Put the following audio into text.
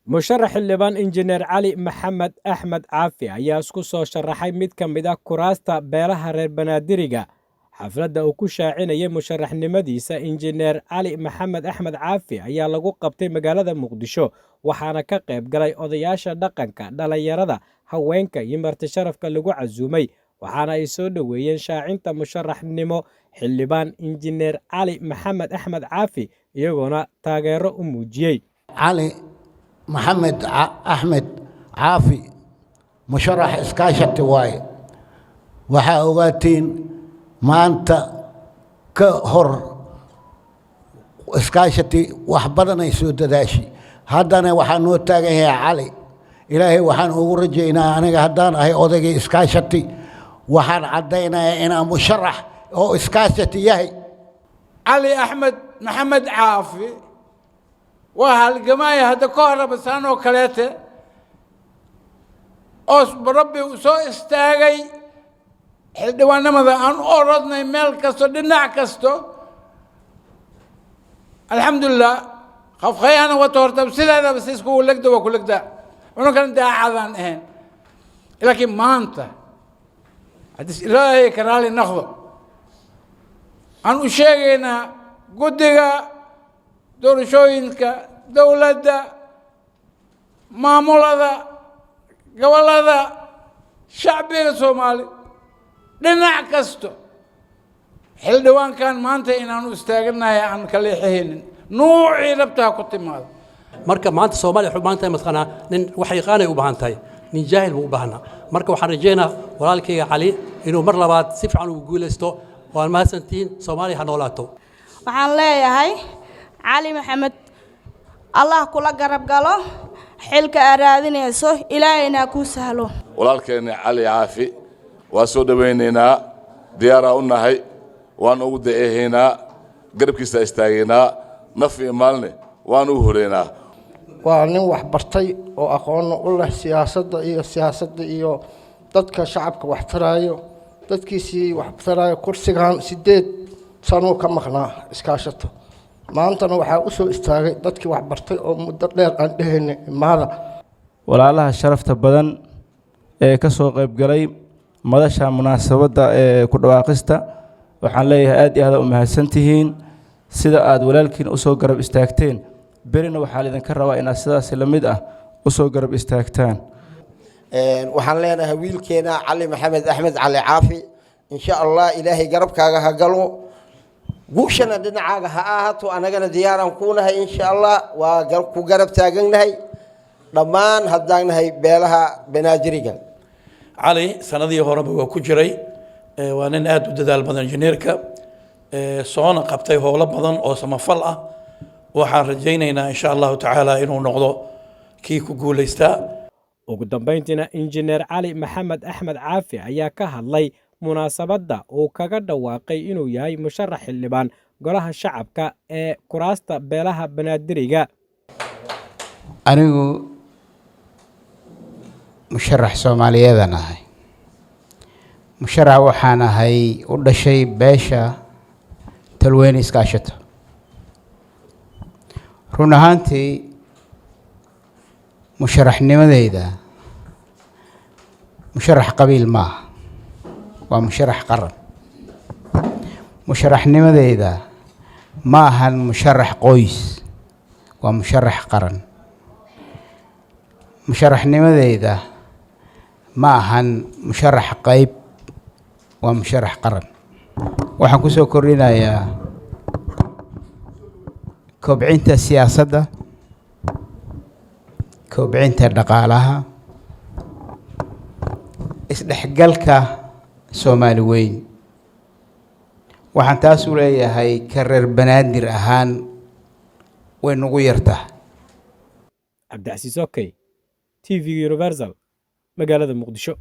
musharax xildhibaan injineer cali maxamed axmed caafi ayaa isku soo sharaxay mid ka mid ah kuraasta beelaha reer banaadiriga. xafladda uu ku shaacinayay musharaxnimadiisa injineer cali maxamed axmed caafi ayaa lagu qabtay magaalada muqdisho, waxaana ka qayb galay odayaasha dhaqanka, dhalinyarada, haweenka iyo marti sharafka lagu casuumay, waxaana ay soo dhoweeyeen shaacinta musharaxnimo xildhibaan injineer cali maxamed axmed caafi iyagoona taageero u muujiyey. علي محمد أحمد عافي مشرح إسكاشتي واي وحا أوغاتين ما أنت كهر إسكاشتي وحبرنا يسود داشي هدانا وحا نوتاقي يا علي إلهي وحا نورجينا أنا هدانا هي أوضاقي إسكاشتي وحا عدينا إنا مشرح أو إسكاشتي يهي علي أحمد محمد عافي وهالجماعة هذا كهرباء بس أنا وكلاته بربي وسو استاجي حدوانا ماذا أن أردنا يميل كستو دنا كستو الحمد لله خف خيانة وتورت بسلا هذا بس يسكو لك ده وكلك ده وأنا كان ده عذان هين لكن ما أنت هذا إلهي كرالي نخض أنا وشيءنا قدّيها doorashooyinka dawladda maamulada gobolada shacbiga Soomaali dhinac kasto xildhibaankan maanta inaanu istaaganahay aan kala xihinin nuuci rabtaa ku timaado marka maanta Soomaaliya xubaanta masqana nin wax yaqaanay u baahan tahay nin jaahil u baahna marka waxaan rajeynaa walaalkayga Cali inuu mar labaad si fiican u guuleysto waan mahadsantiin Soomaaliya ha noolaato waxaan leeyahay علي محمد الله كل قرب قاله حلك أرادني يسوع إلهنا كوسهلو walaalkeena cali caafi waa soo dhaweynayna diyaara u nahay waan ugu daceeynaa garabkiisa istaageynaa naf iyo maalne waan u horeynaa waa nin wax bartay oo aqoon u leh siyaasadda iyo dadka shacabka wax taraayo dadkiisii wax taraayo kursigan 8 sano ka maqnaa iskaashato maantana waxaa u soo istaagay dadkii wax bartay oo muddo dheer aan dhahaynay imaada walaalaha sharafta badan ee ka soo qayb galay madasha munaasabadda ee ku dhawaaqista waxaan leeyahay aad iyo aad u mahadsantihiin sida aad walaalkiin u soo garab istaagteen berina waxaa idinka rabaa inaad sidaas la mid ah u soo garab istaagtaan waxaan leenahay wiilkeena cali maxamed axmed cali caafi insha allah ilaahay garabkaaga ha galo guushana dhinacaaga ha ahaato anagana diyaaran ku nahay insha Allah waa ku garab taaganahay dhamaan haddaanahay beelaha banaadiriga cali sanadii horeba waa ku jiray waa nin aad u dadaal badan injineerka soona qabtay howlo badan oo samafal ah waxaan rajaynaynaa insha Allah tacaala inuu noqdo kii ku guuleysta ugu dambeyntiina injineer cali maxamed axmed caafi ayaa ka hadlay munaasabadda uu kaga dhawaaqay inuu yahay musharax xildhibaan golaha shacabka ee kuraasta beelaha banaadiriga. anigu musharax Soomaaliyeed ahay musharax waxaan ahay u dhashay beesha talweyne iskaashato run ahaantii musharaxnimadeyda musharax qabiil maaha waa musharax qaran musharaxnimadeyda ma ahan musharax qoys waa musharax qaran musharaxnimadeyda ma ahan musharax qayb waa musharax qaran waxaan ku soo kordhinayaa kobcinta siyaasadda kobcinta dhaqaalaha isdhexgalka Soomaali weyn waxaan taas u leeyahay ka reer banaadir ahaan way nagu yartaa Cabdi Casiis TV Universal magaalada Muqdisho.